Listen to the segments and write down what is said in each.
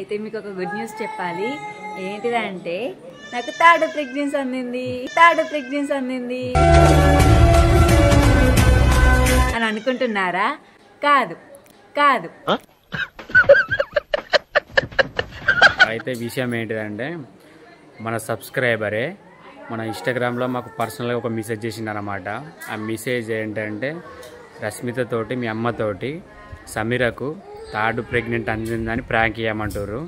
అయితే మీకు ఒక గుడ్ న్యూస్ చెప్పాలి. ఏంటిదంటే నాకు థర్డ్ ప్రెగ్నెన్సీ అందింది అని అనుకుంటున్నారా? కాదు. అయితే విషయం ఏంటిదంటే మన సబ్స్క్రైబరే మన ఇన్స్టాగ్రామ్లో మాకు పర్సనల్గా ఒక మెసేజ్ చేసిందన్నమాట. ఆ మెసేజ్ ఏంటంటే రష్మిత తోటి మీ అమ్మతోటి సమీరకు థర్డ్ ప్రెగ్నెంట్ అందిందని ప్రాంక్ చేయమంటారు.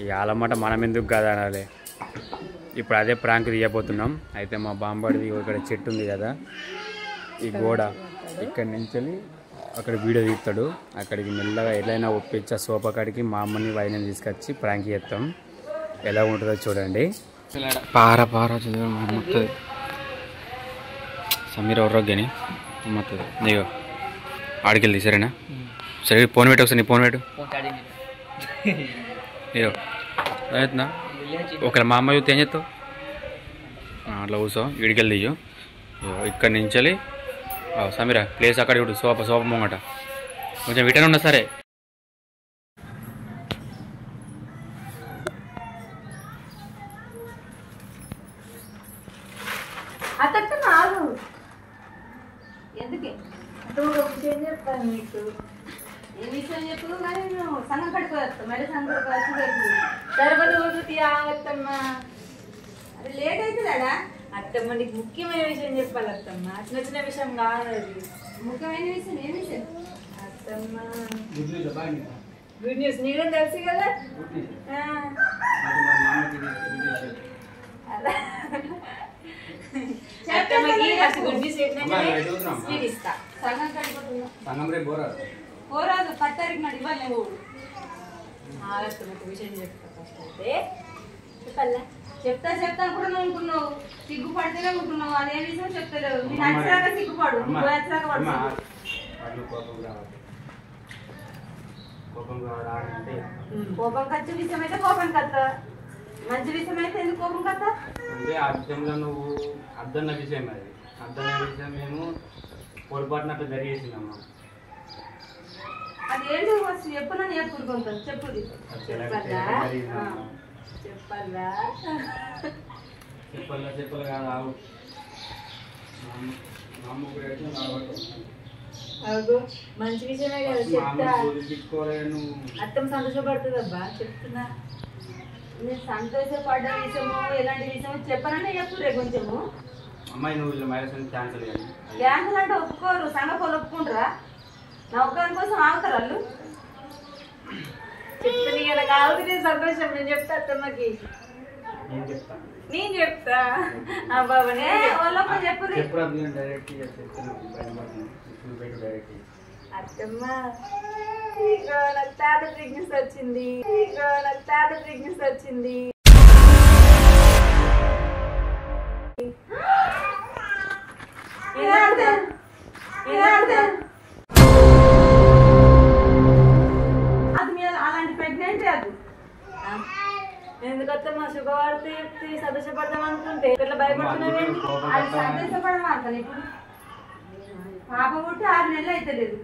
ఇక వాళ్ళమాట మనం ఎందుకు కాదు అనాలి. ఇప్పుడు అదే ప్రాంక్ తీయబోతున్నాం. అయితే మా బాంబడిది ఇక్కడ చెట్టు ఉంది కదా, ఈ గోడ ఇక్కడి నుంచి అక్కడ వీడియో తీస్తాడు. అక్కడికి మెల్లగా ఎట్లయినా ఒప్పించి సోఫా కాడికి మా అమ్మని వైద్యం తీసుకొచ్చి ప్రాంక్ చేస్తాం. ఎలా ఉంటుందో చూడండి. పార చదువు సమీర ఒర్రొగ్గని అమ్మతుంది. నీగో ఆడికెళ్ళి సరేనా? సరే ఫోన్ పెట్టు ఒకసారి. నీ ఫోన్ పెట్టు. నీయో అవుతుందా? ఒకవేళ మా అమ్మ చూస్తే ఏం చేస్తావు? అట్లా కూర్చో. ఇడికెళ్ళి తీయు. ఇక్కడి నుంచి సమీరా ప్లేస్ అక్కడ చూడు. సోఫా ముంగట కొంచెం విటన్ ఉన్నా సరే. చెప్తాను మీకు ఏ విషయం చెప్పు. కానీ నేను సంఘం కట్టుకోవచ్చు మరి సంఘం అత్తమ్మ. అది లేట్ అవుతుందా అత్తమ్మ? నీకు ముఖ్యమైన విషయం చెప్పాలి అత్తమ్మ. చిన్న చిన్న విషయం కాదు అది. ముఖ్యమైన విషయం ఏ విషయం అత్తమ్మ? Good news. నీకు తెలుసు కదా. గుడ్ న్యూస్ స్వీట్ ఇస్తా. సంఘం కట్టుకుంటున్నా పోరాదు 10 తారీఖు నాడు ఇవ్వాలి. ఒక విషయం చెప్తా. ఫస్ట్ అయితే చెప్పాలా? చెప్తా కూడా నువ్వు ఉంటున్నావు. సిగ్గుపడితేనే ఉంటున్నావు. అదే విషయం చెప్తలేవు. నీ నచ్చరాక సిగ్గుపడు. కోపం ఖర్చు విషయం అయితే కోపం కత్త. మంచి విషయం అయితే ఎందుకు కోపం కత్త? అంటే ఆ విషయంలో నువ్వు అర్థన్న విషయం అది. అర్థన్న విషయం మేము పొరపాటునట్లు జరిగేసిందమ్మా. అదేంటి చెప్పు. నన్ను చెప్పుకుంటాను. చెప్పు. చెప్పాలి కాదు. మంచి విషయమే కదా చెప్తా. అర్థం సంతోషపడుతుంది అబ్బా. చెప్తున్నా. నేను సంతోషపడ్డ విషయము ఎలాంటి విషయము చెప్పననే చెప్పురే కొంచెము. అమ్మాయి నువ్వు క్యాన్సల్ అంటే ఒప్పుకోరు. సంగపోలు ఒప్పుకుంటారా? నా ఒక్కరి కోసం ఆగుతారు వాళ్ళు. చెప్తాను ఇలా కావుతుంది సంతోషం. నేను చెప్తా అత్తమ్మకి. నేను చెప్తా. బాబానే వాళ్ళొక్క చెప్పు. అత్తమ్మ నాకు థర్డ్ ప్రెగ్నెన్సీ వచ్చింది. అలాంటి ప్రెగ్నెంట్ అది ఎందుకత్తమ్మా? శుభవార్త చెప్తే సంతోషపడదాం అనుకుంటే ఇట్లా భయపడుతున్నావు. అది సంతోషపడమా అతను? ఇప్పుడు పాప పుట్టి 6 నెలలు అయితే లేదు.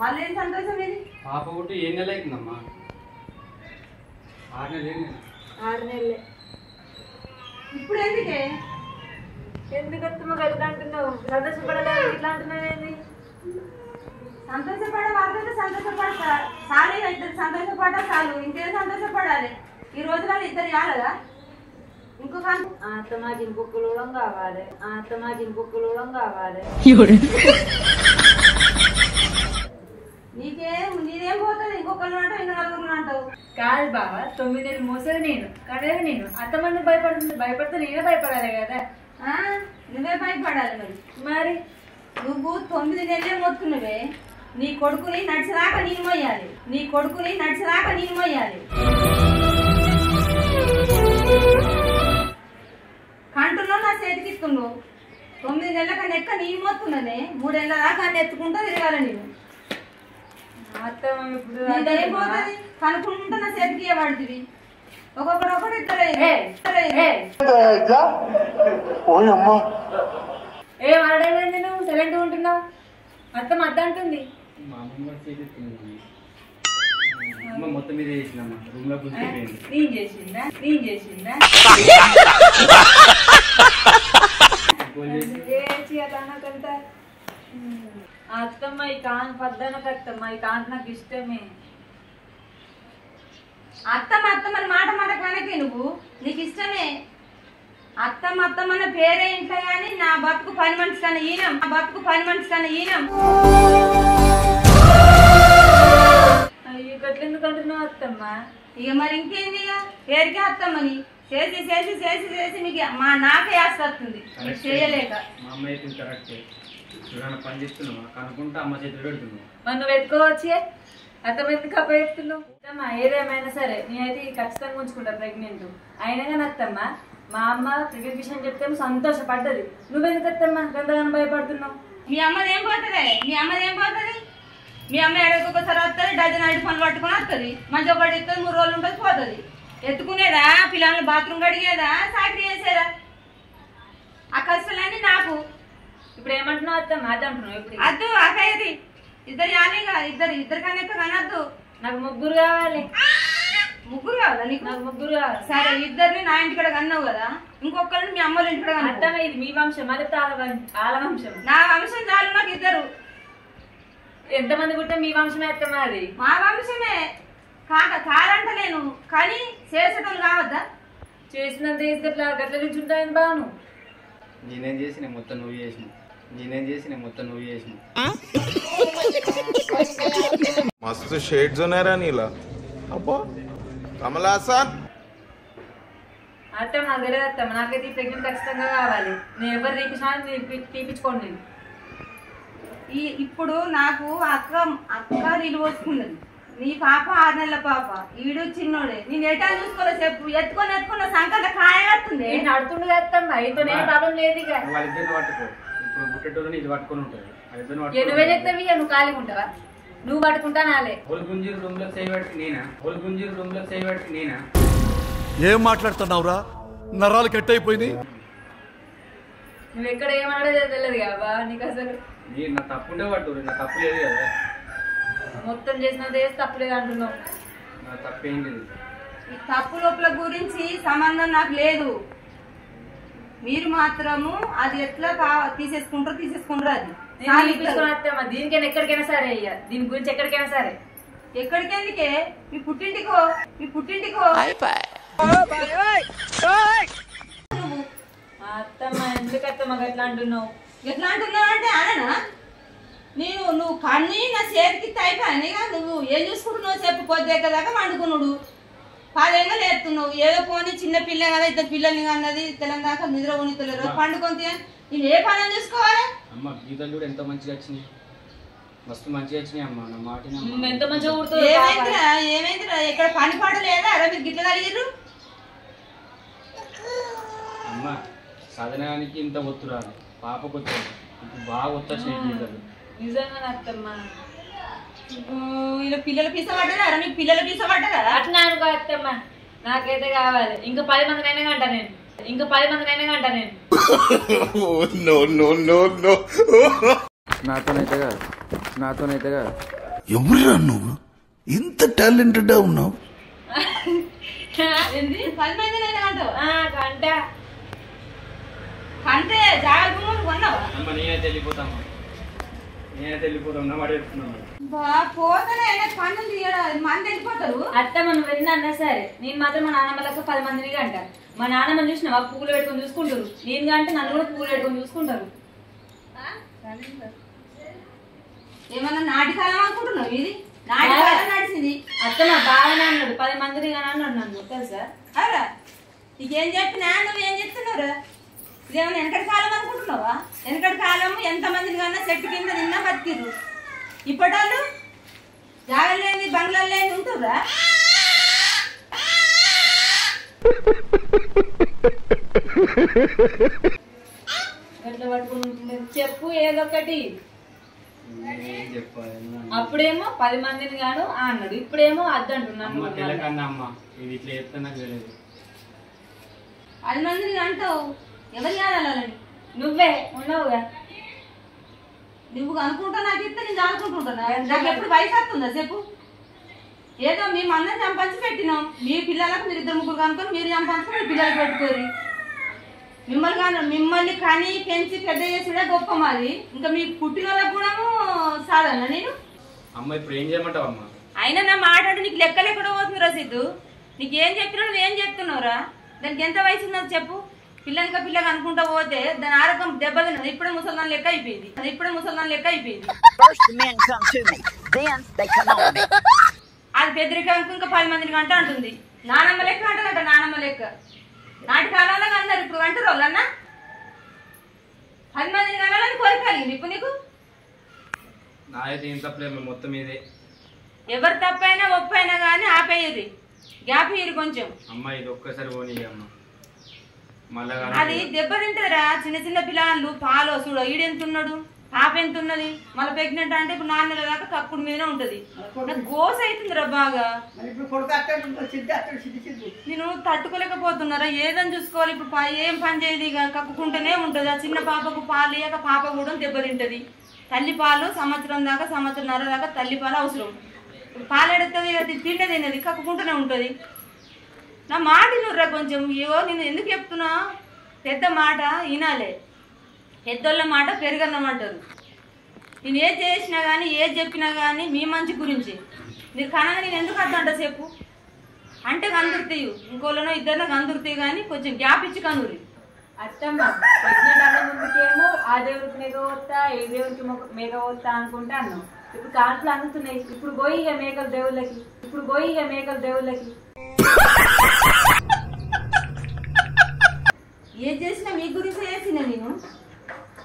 మళ్ళీ ఏం సంతోషం ఇది? పాప పుట్టి 7 నెలలు అవుతుందమ్మా. 6 నెలలే. ఇప్పుడు ఎందుకత్తమ్మా ఎట్లా అంటున్నావు? సంతోషపడలేదు ఇట్లా అంటున్నావు ఏంది? సంతోషపడే వాళ్ళతో సంతోషపడతా చాలు. ఇద్దరు సంతోషపడ్డా చాలు. ఇంకేం సంతోషపడాలి? ఈ రోజులలో ఇద్దరు కాలేదా? ఇంకొక ఆత్మకి ఇంకొకలోడం కావాలి. నీదేం పోతుంది? ఇంకొకరు అంటావు, ఇంకా నలుగురు అంటావు. కాదు బాబా, 9 నెలలు మోసేది నేను, కడేది నేను. అత్తమంది భయపడితే నేనే భయపడాలి కదా. నువ్వే భయపడాలి. మరి నువ్వు 9 నెలలే మొత్తున్నవే. నీ కొడుకుని నడిచిరాక నేను మొయ్యాలి. కంటున్నావు, నా చేతికి ఇస్తున్నావు. 9 నెలల కన్నా ఎక్క నేను మొత్తున్నదే. 3 ఏళ్ళ దాకా అన్ని ఎత్తుకుంటూ తిరగాలి నేను. పోతుంది కనుక్కుంటా నా చేతికి ఇవ్వబడుతుంది. ఒక్కొక్కటి ఇద్దరు ఏం అడగండి. నువ్వు సైలెంట్గా ఉంటున్నావు. అత్తం అంటుంది. చేసినావు మొత్తం మీద చేసినమ్మా రూమ్ లో గుర్తుపోయింది నేను చేసిందా అతనకంతా అత్తమ్మ ఈ కాన్ పద్దనకు అత్తమ్మ ఈ కాంత నాకు ఇష్టమే అత్తమ్మ మాట వెనకే నువ్వు నీకు ఇష్టమే అత్తమ్మన్న పేరే ఇంట్లో గాని నా బతుకు పని మనిషి కన్నా ఈనం అయ్యో గట్లెందుకు అంటున్నావు అత్తమ్మ ఇక మరి ఇంకేంది ఇక పేరుకే అత్తమ్మని చేసి మీకు నాకే వస్తుంది చేయలేక మా అమ్మ అయితే కరెక్టే చూడన్న పని చేస్తున్నావా కనుకుంటా అమ్మ చేతులు పెడుతున్నావు మరి నువ్వు ఎత్తుకోవచ్చే అత్తమ్మ ఎందుకు అప్ప చెప్తున్నావు అత్తమ్మ ఏదేమైనా సరే నేనైతే ఖచ్చితంగా ఉంచుకుంటా ప్రెగ్నెంట్ అయినా కానీ అత్తమ్మ మా అమ్మ ప్రెగ్నెంట్ విషయం చెప్తే సంతోషపడ్డది నువ్వెందుకు అత్తమ్మ ఎంతగానో భయపడుతున్నావు మీ అమ్మది ఏం పోతుంది మీ అమ్మ ఎడకొకసారి వస్తుంది డజన్ ఐదు పనులు పట్టుకొని వస్తుంది మంచిగా పడిస్తుంది 3 రోజులు ఉంటుంది పోతుంది ఎత్తుకునేదా పిల్లల్ని బాత్రూమ్ కడిగేదా సాకరీ చేసేదా ఆ కష్టాలన్నీ నాకు ఇప్పుడు ఏమంటున్నావు అత్తమ్మ అది అంటున్నావు ఇప్పుడు అద్దు అక్కయ్యది ఇద్దరు యానేగా ఇద్దరు కానీ కనద్దు నాకు ముగ్గురు కావాలి నీకు నాకు ముగ్గురు కావాలి సరే ఇద్దరిని నా ఇంటికాడ కన్నావు కదా ఇంకొకరిని మీ అమ్మల ఇంటికాడ కన్నావు అత్తమ్మ ఇది మీ వంశం అది ఆల వంశం నా వంశం చాలు నాకు ఇద్దరు ఎంతమంది పుట్టే మీ వంశమే అత్తమ్మ అది మా వంశమే కాదంటలేను కానీ చేసేటోళ్ళు కావద్దా చేసినంత చేస్తే గట్ల నుంచి ఉంటాయని బాను నేనేం చేసిన మొత్తం నువ్వు చేసిన मस्त शेड्स होणार नीला अप्पा कमला हसन అత్తమ్మ నాకు తెలియదు అత్తమ్మ నాకైతే ఈ ప్రెగ్నెంట్ ఖచ్చితంగా కావాలి నేను ఎవరు తీపించినా తీపించుకోండి నేను ఇప్పుడు నాకు అక్క నీళ్ళు పోసుకున్నది నీ పాప 6 నెలల పాప ఈడు చిన్నోడే నేను ఎటా చూసుకోలే చెప్పు ఎత్తుకున్న సంకట కాయగడుతుంది నేను అడుతుండే అత్తమ్మ అయితేనే ప్రాబ్లం లేదు ఇక వాళ్ళిద్దరిని పట్టుకో ఇప్పుడు పుట్టేటోళ్ళని ఇది పట్టుకొని ఉంటుంది నువ్వే చెప్తావి నువ్వు ఖాళీగా ఉంటావా నువ్వు పట్టుకుంటా నాలే గుంజీరు రూమ్ లో చేయబట్టి నేనా ఏం మాట్లాడుతున్నావురా నరాలు కట్ అయిపోయింది నువ్వు ఎక్కడ ఏమన్నాడో తెలియదు కాబా నీకు అసలు నా తప్పుంటే పట్టు నా తప్పు లేదు కదా మొత్తం చేసినంత చేసి తప్పులేదు అంటున్నావు నా తప్పేం లేదు ఈ తప్పు లోపల గురించి సంబంధం నాకు లేదు మీరు మాత్రము అది ఎట్లా తీసేసుకుంటారు అది అత్తమ్మ దీనికైనా ఎక్కడికైనా సరే అయ్యా దీని గురించి ఎక్కడికైనా సరే ఎక్కడికెందుకే మీ పుట్టింటికో అత్తమ్మ ఎందుకు అత్తమ్మ గట్లా అంటున్నావు ఎట్లా అంటున్నావు అంటే అననా నువ్వు కన్నీ నా చేతికి అయిపోయానిగా నువ్వు ఏం చూసుకుంటున్నావు చెప్పు కొద్దిగా వండుకున్నాడు 10 ఏళ్ళు లేస్తున్నావు ఏదో పోనీ చిన్న పిల్ల కదా ఇద్దరు పిల్లల్ని అన్నది తెలంగాణ నిద్ర కొనితలేరు పండుకొని నేను ఏ పని చూసుకోవాలి అమ్మ గీతలు కూడా ఎంతో మంచిగా వచ్చినాయి మస్తు మంచిగా వచ్చినాయి అమ్మ నా మాట ఎంత మంచిగా ఏమైందిరా ఎక్కడ పని పాట లేదా అలా మీరు గిట్ల కలిగిర్రు అమ్మ సదనానికి ఇంత ఒత్తు రాదు పాపకు వచ్చాను ఇప్పుడు బాగా ఒత్తొచ్చినాయి గీతలు నిజంగా అత్తమ్మ ఇలా పిల్లలు పీసపడ్డారా మీకు పిల్లలు పీసపడ్డారా అట్లా అనుకో అత్తమ్మ నాకైతే కావాలి ఇంకా 10 మందినైనా కంటా నేను నాతోనైతే కాదు ఎవరురా నువ్వు ఇంత టాలెంటెడ్ ఉన్నావు 10 మందినైనా అంటావు కంటే జాగ్రత్త కొన్నావా అమ్మ నేనైతే వెళ్ళిపోతాం నా మాట చెప్తున్నాను పోతానే పనులు తీయడం మంది వెళ్ళిపోతారు అత్తమ్మ నువ్వు వెళ్ళినా సరే నేను మాత్రం మా నాన్నమ్మలకు 10 మందిని కంట మా నాన్నమ్మ చూసిన పువ్వులు పెట్టుకొని చూసుకుంటారు నేను కంటే నన్ను కూడా పువ్వులు పెట్టుకొని చూసుకుంటారు ఏమన్నా నాటికాలం అనుకుంటున్నావు ఇది నాటికాలం నడిచింది అత్తమ్మ బాగానే అన్నాడు 10 మందిని కానీ అన్నాడు నన్ను తెలుసా అరా నీకేం చెప్పినా నువ్వేం చెప్తున్నావురా ఇదేమన్నా వెనకటి కాలం అనుకుంటున్నావా వెనకటి కాలం ఎంతమందిని కన్నా చెట్టు కింద నిన్న బతికిర్రు ఇప్పటాళ్ళు జాగలు లేని బంగ్లాలు లేని ఉంటుర్రా ఎట్లా పట్టుకుని ఉంటుండే చెప్పు ఏదో ఒకటి ఏం చెప్పాలి అప్పుడేమో 10 మందిని గాను అన్నాడు ఇప్పుడేమో అద్దంటున్నాను అమ్మ తెలకన్నా అమ్మ ఇది ఇట్లా చెప్తే నాకు తెలియదు 10 మందిని అంటావు ఎవరు కావాలని నువ్వే ఉన్నావుగా నువ్వు అనుకుంటా నాకు ఇస్తే నేను అనుకుంటుంటా నాకు ఎప్పుడు వయసు వస్తుందా చెప్పు ఏదో మేము అందరం చంపించి పెట్టినాం. మీ పిల్లలకు మీరు 2-3 కనుక్కొని మీరు చంపించుకొని మీ పిల్లలకు పెట్టుకోరు. మిమ్మల్ని కానీ పెంచి పెద్ద చేసినా గొప్ప మాది. ఇంకా మీకు పుట్టిన వాళ్ళకు కూడా సాధన నేను. అమ్మ ఇప్పుడు ఏం చేయమంటావు అమ్మ? అయినా నా మాట అంటే నీకు లెక్కలు ఎక్కడ పోతుందిరా సిద్ధు? నీకేం చెప్పినా నువ్వేం చెప్తున్నావురా? దానికి ఎంత వయసు ఉన్నది చెప్పు? పిల్లగా అనుకుంటా పోతే దాని ఆరోగ్యం దెబ్బతిన్నది. ఇప్పుడే ముసల్దాన్ లెక్క అయిపోయింది. అది పెద్దరికం ఇంకా 10 మందిని గంట అంటుంది. నానమ్మ లెక్క అంటారట. నానమ్మ లెక్క నాటి కాలంలో అన్నారు. ఇప్పుడు అంటారు వాళ్ళన్నా 10 మందిని కనాలని కోరికలిగింది. ఇప్పుడు నీకు నాదైతే ఏం తప్పలేదు, మొత్తం ఇదే. ఎవరు తప్పైనా ఒప్పైనా కానీ ఆపేయరు, గ్యాప్ ఇయ్యరు కొంచెం. అమ్మ ఇది ఒక్కసారి పోనీ అమ్మ. అది దెబ్బతింటదిరా. చిన్న పిల్లలు పాలు చూడ ఈడెంతున్నాడు, పాప ఎంత ఉన్నది, మళ్ళీ ప్రెగ్నెంట్ అంటే ఇప్పుడు 4 నెలల దాకా కక్కుడు మీదనే ఉంటది. నాకు గోస అవుతుందిరా బాగా. నేను తట్టుకోలేకపోతున్నారా. ఏదని చూసుకోవాలి ఇప్పుడు. ఏం పని చేయదు, ఇక కక్కుకుంటూనే ఉంటది. ఆ చిన్న పాపకు పాలు ఇయ్యక పాప కూడా దెబ్బతింటది. తల్లి పాలు సంవత్సరంన్నర దాకా తల్లి పాలు అవసరం. పాలు ఎడుతుంది, తింటే తిన్నది, కక్కుకుంటూనే ఉంటది. నా మాట నుర్రా కొంచెం. నేను ఎందుకు చెప్తున్నా, పెద్ద మాట వినాలే. పెద్దోళ్ళ మాట పెరగన్నమంటారు. నేను ఏది చేసినా కానీ ఏది చెప్పినా కానీ మీ మంచి గురించి. మీరు కనగా నేను ఎందుకు అర్థంట చెప్పు అంటే కందురుతాయి. ఇంకోళ్ళనో ఇద్దరినో కందురుతాయి కానీ కొంచెం గ్యాప్ ఇచ్చి కనురి. అత్తమ్మ ప్రెగ్నెంట్ అన్న ముందుకేమో ఆ దేవుడికి మేఘవత్తా ఏ దేవుడికి మేఘవత్తా అనుకుంటా అన్నాం. ఇప్పుడు కాట్లు అనుతున్నాయి. ఇప్పుడు పోయి ఇక మేకల దేవుళ్ళకి. ఏది చేసినా మీ గురించి చేసిన నేను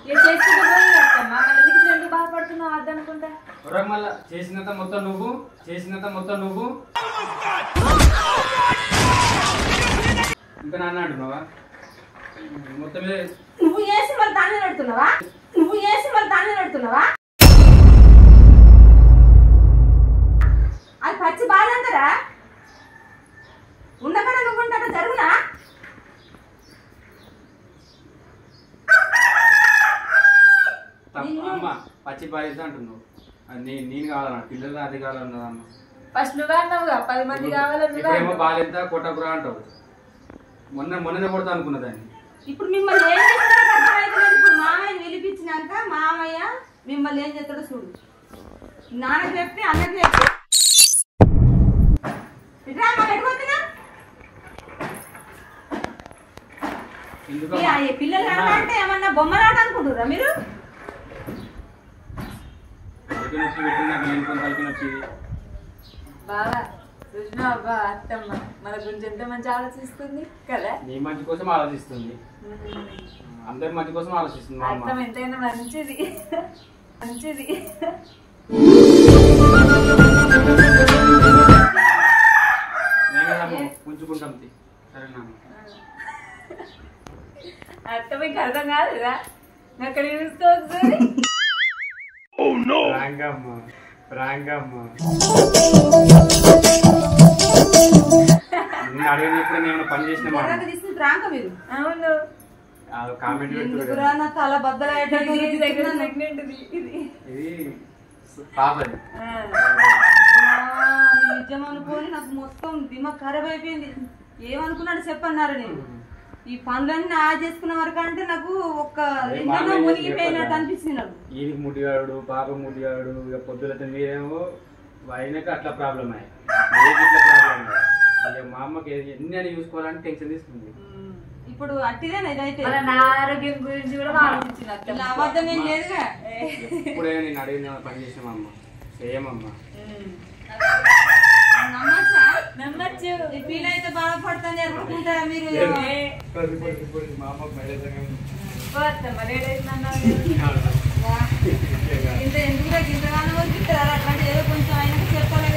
ఏ చేసుకుంటూ పోయి అత్తమ్మ. మళ్ళీ ఎందుకు ఎందుకు బాధపడుతున్నావు అద్దనుకుంటా. మళ్ళా చేసినంత మొత్తం నువ్వు ఇంకా నాన్న అంటున్నావా? మొత్తం నువ్వు చేసి మళ్ళీ దాన్ని నడుతున్నావా? అది పచ్చి బాధ అంటారా? ఉండకడ నువ్వు ఉంటా జరుగునా? అమ్మ పచ్చి బాధ్యత అంటున్నావు. నేను కావాలన్నా పిల్లలు అది కావాలన్నదమ్మ. ఫస్ట్ నువ్వే అన్నావుగా 10 మంది కావాలన్నా. ఇప్పుడేమో బాధ్యత కొట్టకురా అంటావు. మొన్ననే కొడతా అనుకున్నా దాన్ని. ఇప్పుడు మిమ్మల్ని ఏం చేస్తాడో అర్థమైతలేదు. ఇప్పుడు మామయ్యని పిలిపించినాక మామయ్య మిమ్మల్ని ఏం చేస్తాడో చూడు. నాన్నకి చెప్తే అన్నకి చెప్తే పిల్లలు అంటే ఏమన్నా బొమ్మలాట అనుకుంటురా మీరు? బాగా రుజునా అబ్బా అత్తమ్మ మన గురించి ఎంత మంచి ఆలోచిస్తుంది కదా. నీ మంచి కోసం ఆలోచిస్తుంది, అందరి మంచి కోసం ఆలోచిస్తుంది. అత్తమ్మ ఎంతైనా మంచిది. ఉంచుకుంటాం సరేనా? అత్తమ్మ మీకు అర్థం కాదురా. అక్కడ చూస్తూ ఒకసారి రాంగమ్మ అడిగినప్పుడు నేను పని చేసిన అవును కామెంట్ తల బద్దలు పాపది నిజం అనుకోని నాకు మొత్తం దిమాగ్ ఖరాబ్ అయిపోయింది. ఏమనుకున్నాడు చెప్పన్నారు. నేను ఈ పనులన్నీ చేసుకున్న వరకు అంటే నాకు ఒక్క ఇంట్లో మునిగిపోయినట్టు అనిపించింది. నాకు ఈయనకి ముట్టిగాడు పాప ముట్టిగాడు ఇక పొద్దులతో మీరేమో అయినాక అట్లా ప్రాబ్లం అయ్యి మా అమ్మకి ఎన్ని అని చూసుకోవాలని టెన్షన్ తీసుకుంది. ఇప్పుడు అట్టిదేనా ఇదైతే నా ఆరోగ్యం గురించి కూడా ఆలోచించిన అబద్ధం ఏం లేదుగా. ఇప్పుడే నేను అడిగిన పని చేసిన అమ్మ సేమమ్మా నమ్మచ్చు. ఫీల్ అయితే బాధపడతాను జరుపుకుంటారా మీరు? ఇంత ఎందుకు ఇంతగానో వరికిస్తారా? అట్లాంటి ఏదో కొంచెం అయినా చెప్పాలి.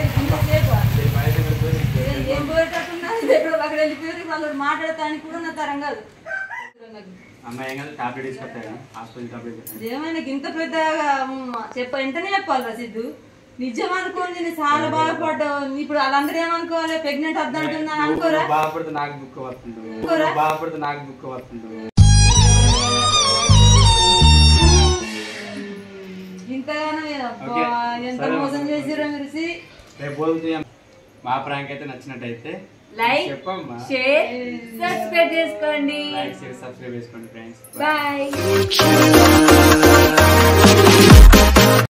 ఏం పోయేటట్టున్నా ఎక్కడో అక్కడ వెళ్ళిపోయి వాళ్ళు మాట్లాడతానికి కూడా నా తరం కాదు. ఏమైనా ఇంత పెద్దగా వెంటనే చెప్పాలి రా సిద్ధు. నిజం అనుకోండి, నేను చాలా బాధపడ్డావు. ఇప్పుడు వాళ్ళందరూ ఏమనుకోవాలి? ప్రెగ్నెంట్ అర్థంటున్నాను అనుకోరా? నాకు దుఃఖం వస్తుంది. ఇంతగానో ఎంత మోసం చేసిరో మీరు. మా ప్రాంక్ అయితే నచ్చినట్టయితే లైక్ చెప్పమ్మా షేర్ సబ్స్క్రైబ్ చేసుకోండి. లైక్ షేర్ సబ్స్క్రైబ్ చేసుకోండి ఫ్రెండ్స్. బాయ్.